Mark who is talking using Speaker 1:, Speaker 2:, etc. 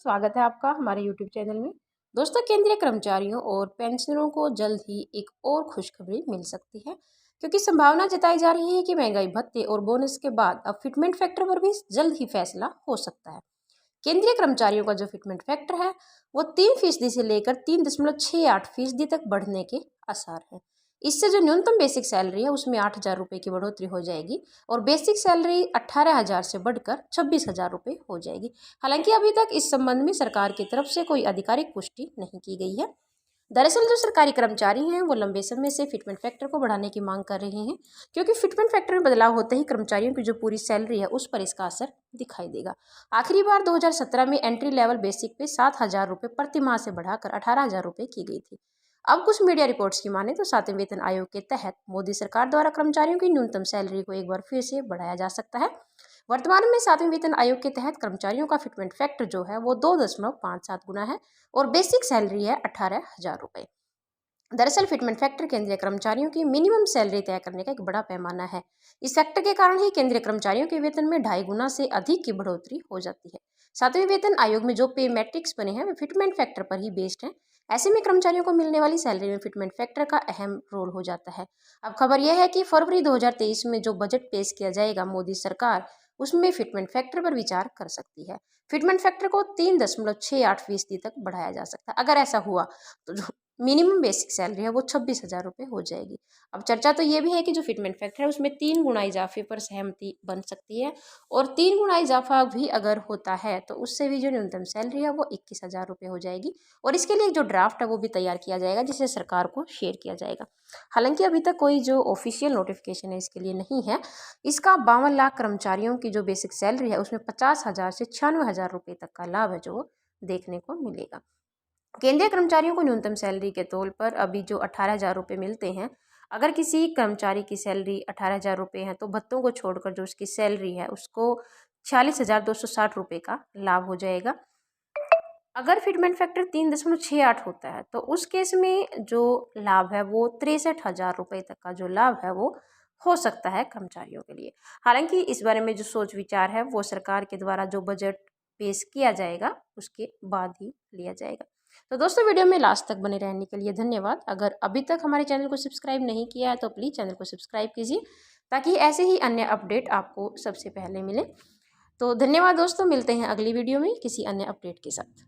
Speaker 1: स्वागत है आपका हमारे YouTube चैनल में। दोस्तों, केंद्रीय कर्मचारियों और पेंशनरों को जल्द ही एक और खुशखबरी मिल सकती है, क्योंकि संभावना जताई जा रही है कि महंगाई भत्ते और बोनस के बाद अब फिटमेंट फैक्टर पर भी जल्द ही फैसला हो सकता है। केंद्रीय कर्मचारियों का जो फिटमेंट फैक्टर है वो 3% से लेकर 3.68% तक बढ़ने के आसार हैं। इससे जो न्यूनतम बेसिक सैलरी है उसमें 8,000 रुपये की बढ़ोतरी हो जाएगी और बेसिक सैलरी 18,000 से बढ़कर 26,000 रुपये हो जाएगी। हालांकि अभी तक इस संबंध में सरकार की तरफ से कोई आधिकारिक पुष्टि नहीं की गई है। दरअसल जो सरकारी कर्मचारी हैं वो लंबे समय से फिटमेंट फैक्टर को बढ़ाने की मांग कर रहे हैं, क्योंकि फिटमेंट फैक्टर में बदलाव होते ही कर्मचारियों की जो पूरी सैलरी है उस पर इसका असर दिखाई देगा। आखिरी बार 2017 में एंट्री लेवल बेसिक पे 7,000 रुपये प्रति माह से बढ़ाकर 18,000 रुपये की गई थी। अब कुछ मीडिया रिपोर्ट्स की माने तो 7वें वेतन आयोग के तहत मोदी सरकार द्वारा कर्मचारियों की न्यूनतम सैलरी को एक बार फिर से बढ़ाया जा सकता है। वर्तमान में 7वें वेतन आयोग के तहत कर्मचारियों का फिटमेंट फैक्टर जो है वो 2.57 गुना है और बेसिक सैलरी है 18,000 रुपये। दरअसल फिटमेंट फैक्टर केंद्रीय कर्मचारियों की मिनिमम सैलरी तय करने का एक बड़ा पैमाना है। इस फैक्टर के कारण ही केंद्रीय कर्मचारियों के वेतन में 2.5 गुना से अधिक की बढ़ोतरी हो जाती है। 7वें वेतन आयोग में जो पे मैट्रिक्स बने हैं वे फिटमेंट फैक्टर पर ही बेस्ड हैं। ऐसे में कर्मचारियों को मिलने वाली सैलरी में फिटमेंट फैक्टर का अहम रोल हो जाता है। अब खबर यह है कि फरवरी 2023 में जो बजट पेश किया जाएगा मोदी सरकार, उसमें फिटमेंट फैक्टर पर विचार कर सकती है। फिटमेंट फैक्टर को 3.68% तक बढ़ाया जा सकता है। अगर ऐसा हुआ तो जो मिनिमम बेसिक सैलरी है वो 26,000 रुपये हो जाएगी। अब चर्चा तो ये भी है कि जो फिटमेंट फैक्टर है उसमें 3 गुना इजाफे पर सहमति बन सकती है और 3 गुना इजाफा भी अगर होता है तो उससे भी जो न्यूनतम सैलरी है वो 21,000 रुपये हो जाएगी और इसके लिए जो ड्राफ्ट है वो भी तैयार किया जाएगा, जिसे सरकार को शेयर किया जाएगा। हालांकि अभी तक कोई जो ऑफिशियल नोटिफिकेशन है इसके लिए नहीं है। इसका 52 लाख कर्मचारियों की जो बेसिक सैलरी है उसमें 50,000 से 96,000 रुपये तक का लाभ है जो देखने को मिलेगा। केंद्रीय कर्मचारियों को न्यूनतम सैलरी के तौर पर अभी जो 18,000 रुपये मिलते हैं, अगर किसी कर्मचारी की सैलरी 18,000 रुपये है तो भत्तों को छोड़कर जो उसकी सैलरी है उसको 46,260 रुपये का लाभ हो जाएगा। अगर फिटमेंट फैक्टर 3.68 होता है तो उस केस में जो लाभ है वो 63,000 रुपये तक का जो लाभ है वो हो सकता है कर्मचारियों के लिए। हालांकि इस बारे में जो सोच विचार है वो सरकार के द्वारा जो बजट पेश किया जाएगा उसके बाद ही लिया जाएगा। तो दोस्तों, वीडियो में लास्ट तक बने रहने के लिए धन्यवाद। अगर अभी तक हमारे चैनल को सब्सक्राइब नहीं किया है तो प्लीज़ चैनल को सब्सक्राइब कीजिए, ताकि ऐसे ही अन्य अपडेट आपको सबसे पहले मिले। तो धन्यवाद दोस्तों, मिलते हैं अगली वीडियो में किसी अन्य अपडेट के साथ।